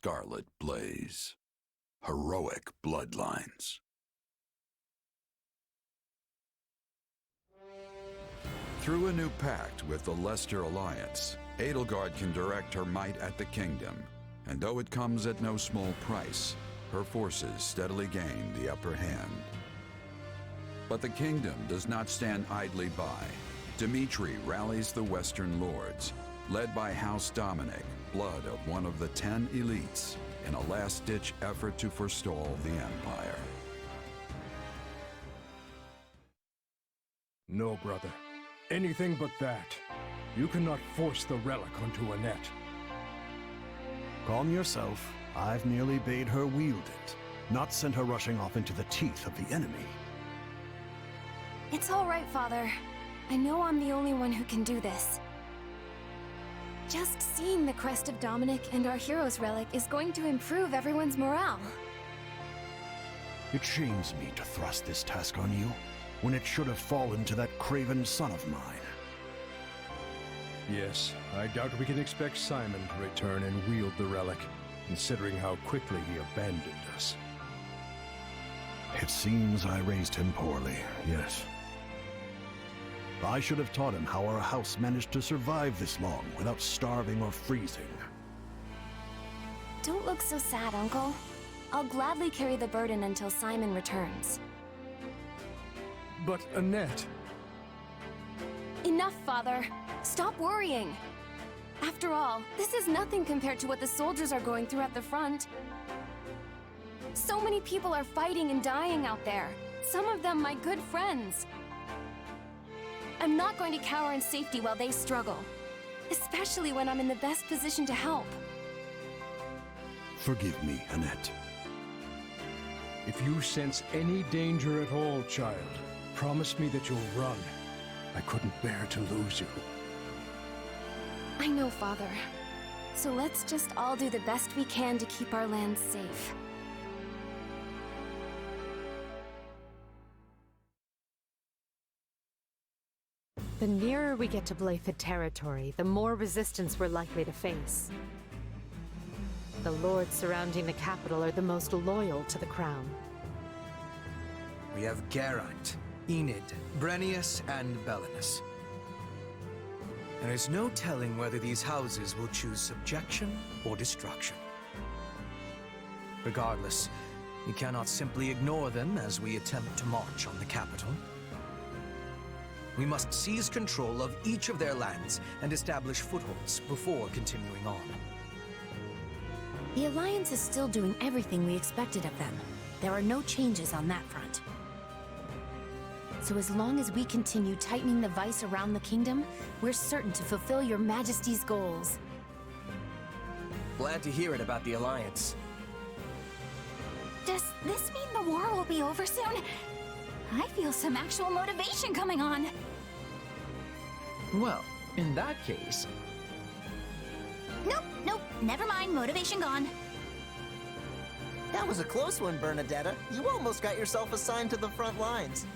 scarlet blaze. Heroic bloodlines. Through a new pact with the Leicester Alliance, Edelgard can direct her might at the kingdom, and though it comes at no small price, her forces steadily gain the upper hand. But the kingdom does not stand idly by. Dmitri rallies the Western lords, led by House Dominic, blood of one of the 10 elites, in a last-ditch effort to forestall the Empire. No, brother. Anything but that. You cannot force the relic onto Annette. Calm yourself. I've merely bade her wield it, not sent her rushing off into the teeth of the enemy. It's all right, Father. I know I'm the only one who can do this. Just seeing the crest of Dominic and our hero's relic is going to improve everyone's morale. It shames me to thrust this task on you, when it should have fallen to that craven son of mine. Yes, I doubt we can expect Simon to return and wield the relic, considering how quickly he abandoned us. It seems I raised him poorly, yes. I should have taught him how our house managed to survive this long without starving or freezing. Don't look so sad, Uncle. I'll gladly carry the burden until Simon returns. But Annette... Enough, Father. Stop worrying. After all, this is nothing compared to what the soldiers are going through at the front. So many people are fighting and dying out there. Some of them my good friends. I'm not going to cower in safety while they struggle. Especially when I'm in the best position to help. Forgive me, Annette. If you sense any danger at all, child, promise me that you'll run. I couldn't bear to lose you. I know, Father. So let's just all do the best we can to keep our land safe. The nearer we get to Blythe territory, the more resistance we're likely to face. The lords surrounding the capital are the most loyal to the crown. We have Geraint, Enid, Brennius, and Belinus. There is no telling whether these houses will choose subjection or destruction. Regardless, we cannot simply ignore them as we attempt to march on the capital. We must seize control of each of their lands and establish footholds before continuing on. The Alliance is still doing everything we expected of them. There are no changes on that front. So as long as we continue tightening the vice around the kingdom, we're certain to fulfill your Majesty's goals. Glad to hear it about the Alliance. Does this mean the war will be over soon? I feel some actual motivation coming on. Well, in that case... Nope, never mind, motivation gone. That was a close one, Bernadetta. You almost got yourself assigned to the front lines.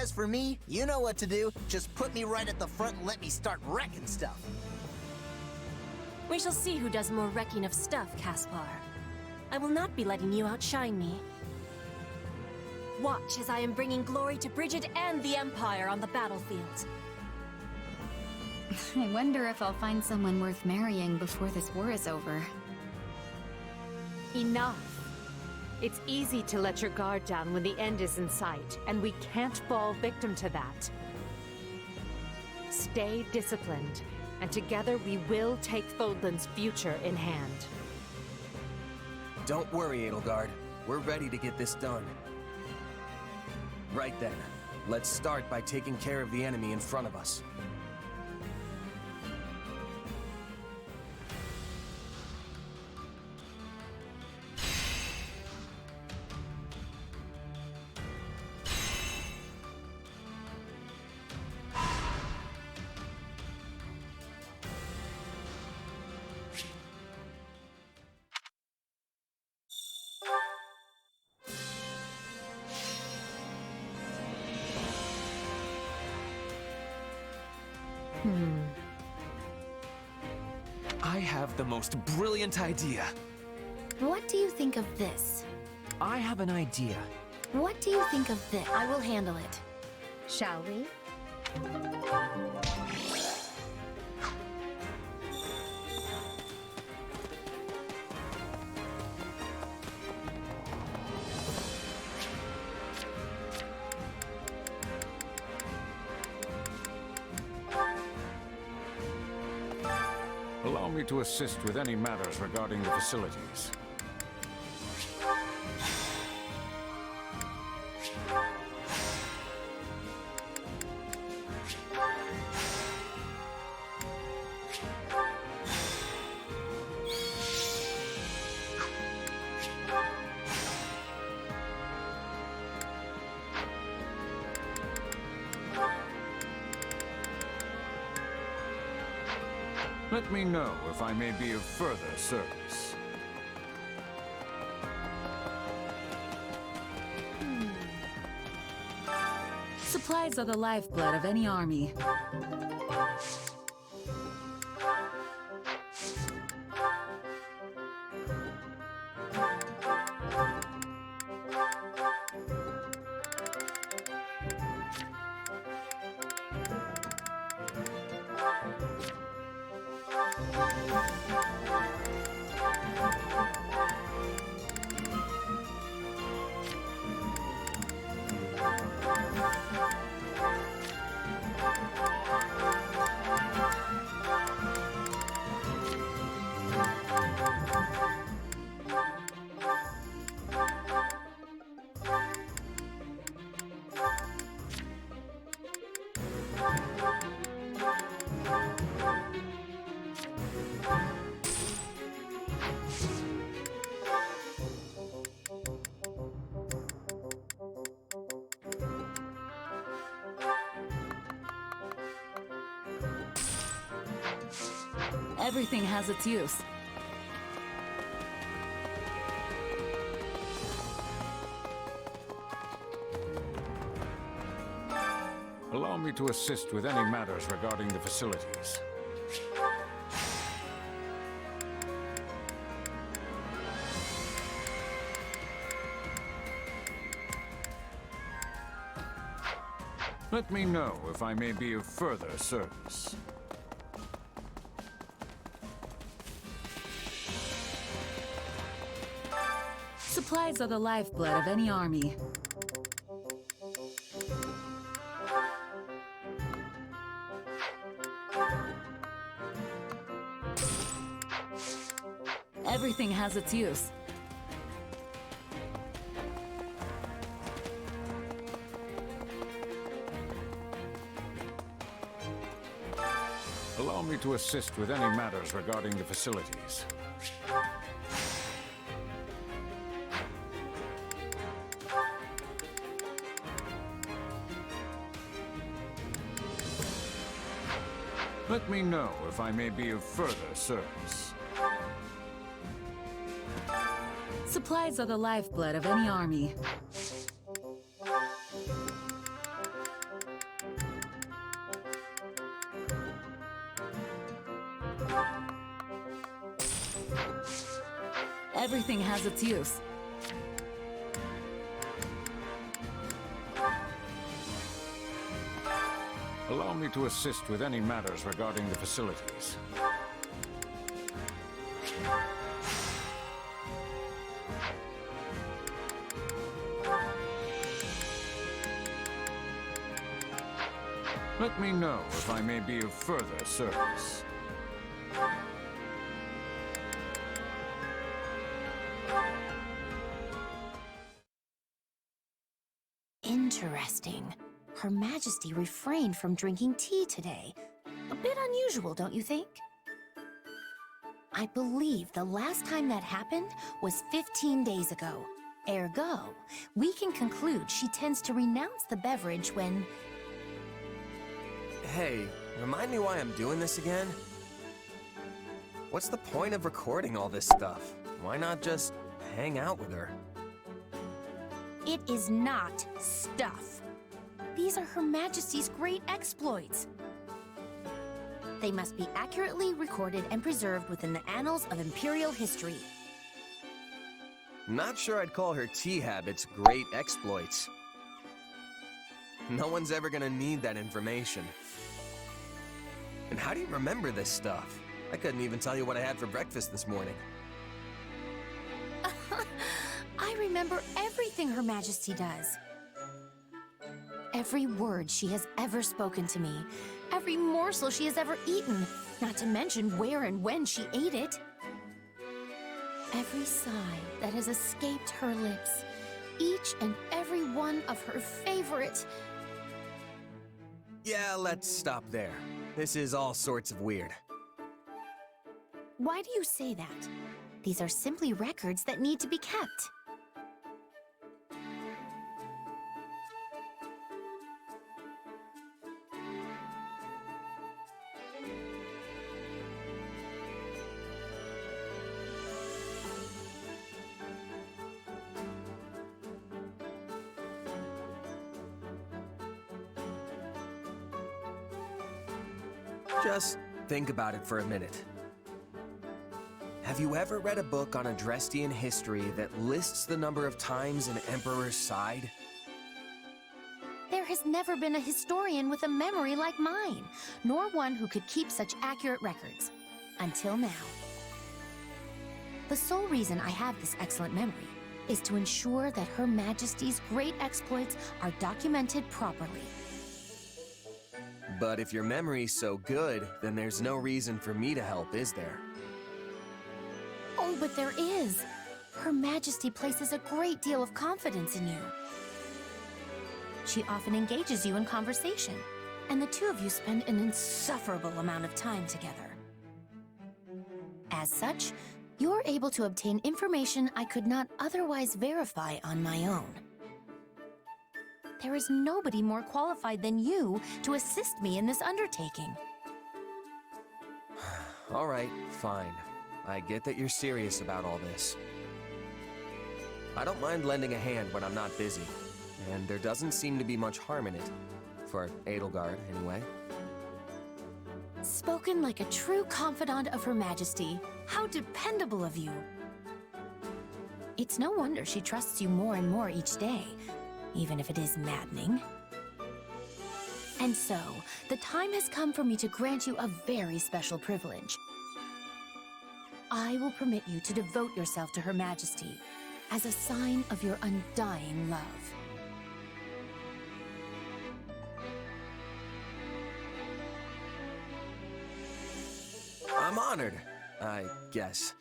As for me, you know what to do. Just put me right at the front and let me start wrecking stuff. We shall see who does more wrecking of stuff, Caspar. I will not be letting you outshine me. Watch as I am bringing glory to Bridget and the Empire on the battlefield. I wonder if I'll find someone worth marrying before this war is over. Enough. It's easy to let your guard down when the end is in sight, and we can't fall victim to that. Stay disciplined, and together we will take Fodlan's future in hand. Don't worry, Edelgard. We're ready to get this done. Right then, let's start by taking care of the enemy in front of us. I have the most brilliant idea. What do you think of this? I have an idea. What do you think of this? I will handle it. Shall we? Allow me to assist with any matters regarding the facilities. Let me know if I may be of further service. Supplies are the lifeblood of any army. Everything has its use. Allow me to assist with any matters regarding the facilities. Let me know if I may be of further service. Supplies are the lifeblood of any army. Everything has its use. Allow me to assist with any matters regarding the facilities. Let me know if I may be of further service. Supplies are the lifeblood of any army. Everything has its use. Allow me to assist with any matters regarding the facilities. Let me know if I may be of further service. Interesting. Her Majesty refrained from drinking tea today. A bit unusual, don't you think? I believe the last time that happened was 15 days ago. Ergo, we can conclude she tends to renounce the beverage when... Hey, remind me why I'm doing this again? What's the point of recording all this stuff? Why not just hang out with her? It is not stuff. These are Her Majesty's great exploits. They must be accurately recorded and preserved within the annals of Imperial history. Not sure I'd call her tea habits great exploits. No one's ever gonna need that information. And how do you remember this stuff? I couldn't even tell you what I had for breakfast this morning. I remember everything Her Majesty does. Every word she has ever spoken to me, every morsel she has ever eaten, not to mention where and when she ate it. Every sigh that has escaped her lips, each and every one of her favorite. Yeah, let's stop there. This is all sorts of weird. Why do you say that? These are simply records that need to be kept. Just think about it for a minute. Have you ever read a book on Adrestian history that lists the number of times an emperor sighed? There has never been a historian with a memory like mine, nor one who could keep such accurate records. Until now. The sole reason I have this excellent memory is to ensure that Her Majesty's great exploits are documented properly. But if your memory's so good, then there's no reason for me to help, is there? Oh, but there is. Her Majesty places a great deal of confidence in you. She often engages you in conversation, and the two of you spend an insufferable amount of time together. As such, you're able to obtain information I could not otherwise verify on my own. There is nobody more qualified than you to assist me in this undertaking. All right, fine. I get that you're serious about all this. I don't mind lending a hand when I'm not busy, and there doesn't seem to be much harm in it. For Edelgard, anyway. Spoken like a true confidant of Her Majesty. How dependable of you. It's no wonder she trusts you more and more each day, even if it is maddening. And so, the time has come for me to grant you a very special privilege. I will permit you to devote yourself to Her Majesty as a sign of your undying love. I'm honored, I guess.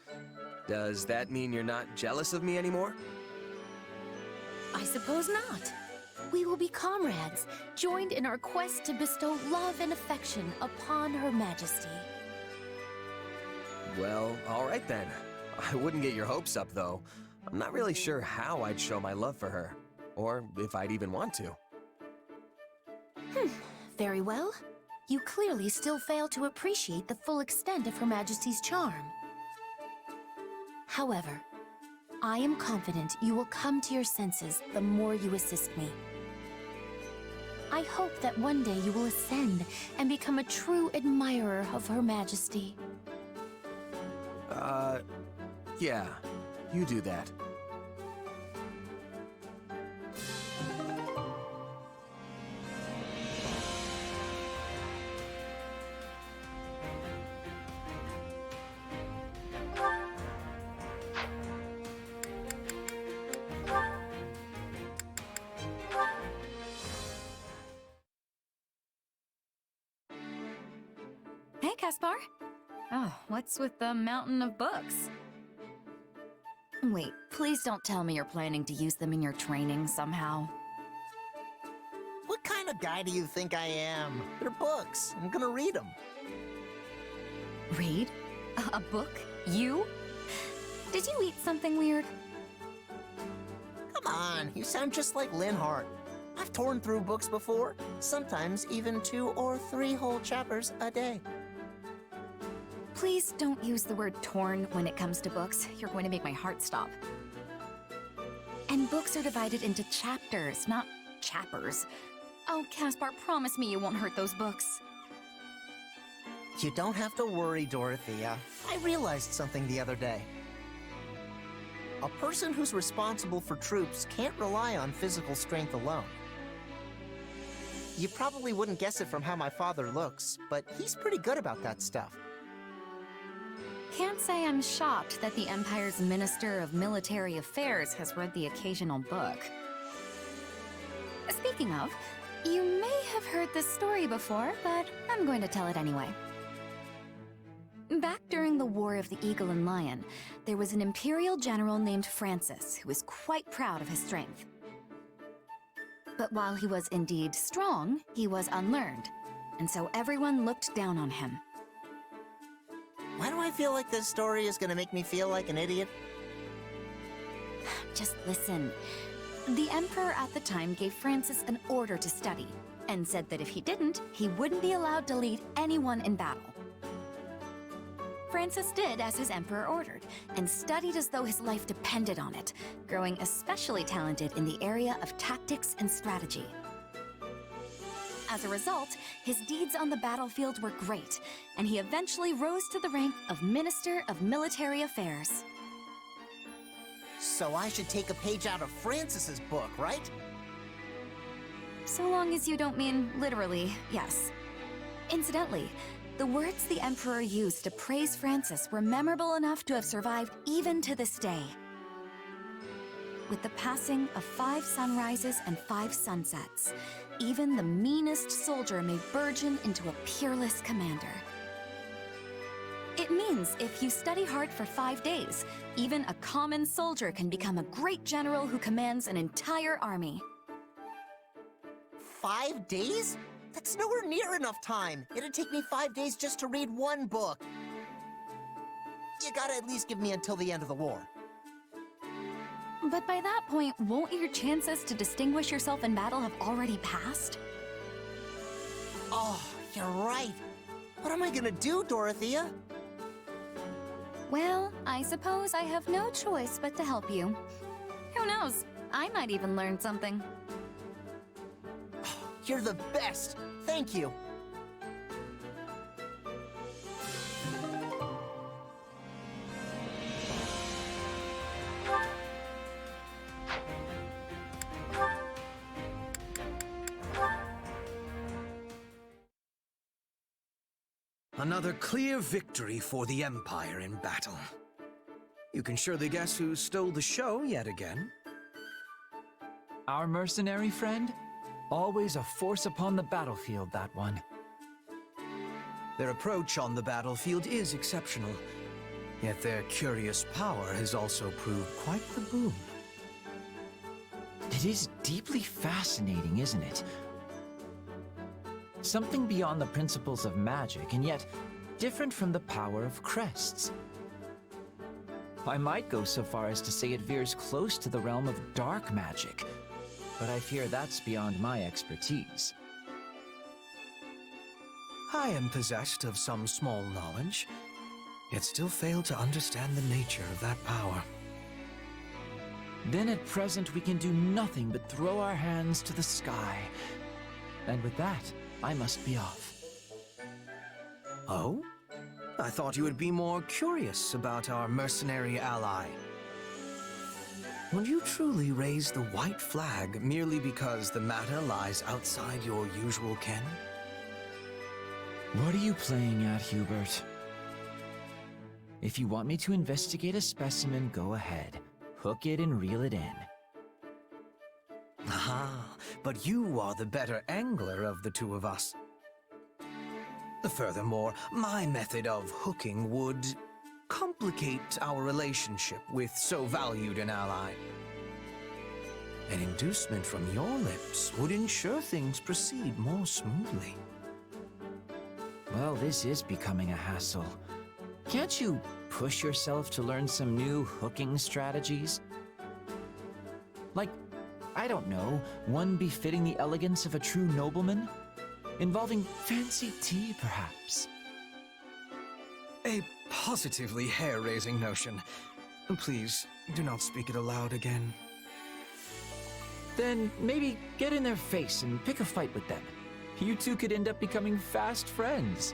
Does that mean you're not jealous of me anymore? I suppose not. We will be comrades, joined in our quest to bestow love and affection upon Her Majesty. Well, all right then. I wouldn't get your hopes up, though. I'm not really sure how I'd show my love for her, or if I'd even want to. Very well. You clearly still fail to appreciate the full extent of Her Majesty's charm. However, I am confident you will come to your senses the more you assist me. I hope that one day you will ascend and become a true admirer of Her Majesty. Yeah, you do that. Hey, Caspar. Oh, what's with the mountain of books? Wait, please don't tell me you're planning to use them in your training somehow. What kind of guy do you think I am? They're books. I'm gonna read them. Read? A book? You? Did you eat something weird? Come on, you sound just like Linhart. I've torn through books before, sometimes even 2 or 3 whole chapters a day. Please don't use the word torn when it comes to books. You're going to make my heart stop. And books are divided into chapters, not chappers. Oh, Caspar, promise me you won't hurt those books. You don't have to worry, Dorothea. I realized something the other day. A person who's responsible for troops can't rely on physical strength alone. You probably wouldn't guess it from how my father looks, but he's pretty good about that stuff. Can't say I'm shocked that the Empire's Minister of Military Affairs has read the occasional book. Speaking of, you may have heard this story before, but I'm going to tell it anyway. Back during the War of the Eagle and Lion, there was an Imperial general named Francis who was quite proud of his strength. But while he was indeed strong, he was unlearned, and so everyone looked down on him. Why do I feel like this story is gonna make me feel like an idiot? Just listen. The Emperor at the time gave Francis an order to study, and said that if he didn't, he wouldn't be allowed to lead anyone in battle. Francis did as his emperor ordered, and studied as though his life depended on it, growing especially talented in the area of tactics and strategy. As a result, his deeds on the battlefield were great, and he eventually rose to the rank of Minister of Military Affairs. So I should take a page out of Francis's book, right? So long as you don't mean literally, yes. Incidentally, the words the Emperor used to praise Francis were memorable enough to have survived even to this day. With the passing of 5 sunrises and 5 sunsets, even the meanest soldier may burgeon into a peerless commander. It means if you study hard for 5 days, even a common soldier can become a great general who commands an entire army. 5 days? That's nowhere near enough time. It'd take me 5 days just to read one book. You gotta at least give me until the end of the war. But by that point, won't your chances to distinguish yourself in battle have already passed? Oh, you're right. What am I gonna do, Dorothea? Well, I suppose I have no choice but to help you. Who knows? I might even learn something. You're the best. Thank you. Another clear victory for the Empire in battle. You can surely guess who stole the show yet again. Our mercenary friend? Always a force upon the battlefield, that one. Their approach on the battlefield is exceptional, yet their curious power has also proved quite the boon. It is deeply fascinating, isn't it? Something beyond the principles of magic, and yet different from the power of crests. I might go so far as to say it veers close to the realm of dark magic, but I fear that's beyond my expertise. I am possessed of some small knowledge, yet still fail to understand the nature of that power. Then at present we can do nothing but throw our hands to the sky. And with that, I must be off. Oh? I thought you would be more curious about our mercenary ally. Would you truly raise the white flag merely because the matter lies outside your usual ken? What are you playing at, Hubert? If you want me to investigate a specimen, go ahead. Hook it and reel it in. Ah, but you are the better angler of the two of us. Furthermore, my method of hooking would complicate our relationship with so valued an ally. An inducement from your lips would ensure things proceed more smoothly. Well, this is becoming a hassle. Can't you push yourself to learn some new hooking strategies? Like, I don't know, one befitting the elegance of a true nobleman? Involving fancy tea, perhaps? A positively hair-raising notion. Please, do not speak it aloud again. Then maybe get in their face and pick a fight with them. You two could end up becoming fast friends.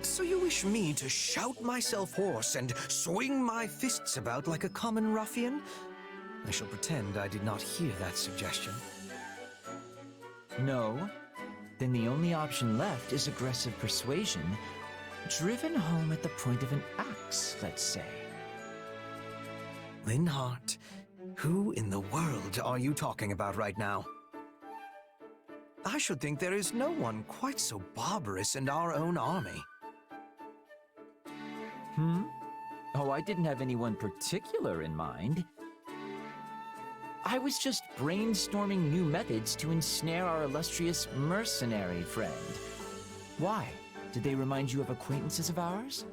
So you wish me to shout myself hoarse and swing my fists about like a common ruffian? I shall pretend I did not hear that suggestion. No? Then the only option left is aggressive persuasion, driven home at the point of an axe, let's say. Linhardt, who in the world are you talking about right now? I should think there is no one quite so barbarous in our own army. Oh, I didn't have anyone particular in mind. I was just brainstorming new methods to ensnare our illustrious mercenary friend. Why? Did they remind you of acquaintances of ours?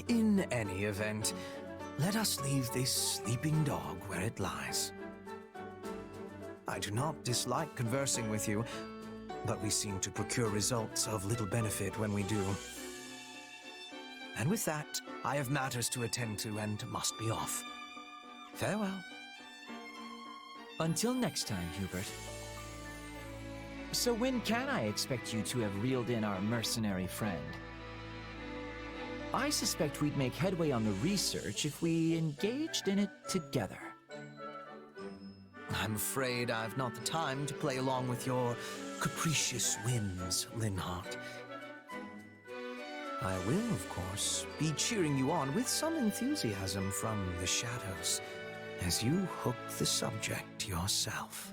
In any event, let us leave this sleeping dog where it lies. I do not dislike conversing with you, but we seem to procure results of little benefit when we do. And with that, I have matters to attend to and must be off. Farewell. Until next time, Hubert. So when can I expect you to have reeled in our mercenary friend? I suspect we'd make headway on the research if we engaged in it together. I'm afraid I've not the time to play along with your capricious whims, Linhardt. I will, of course, be cheering you on with some enthusiasm from the shadows as you hook the subject yourself.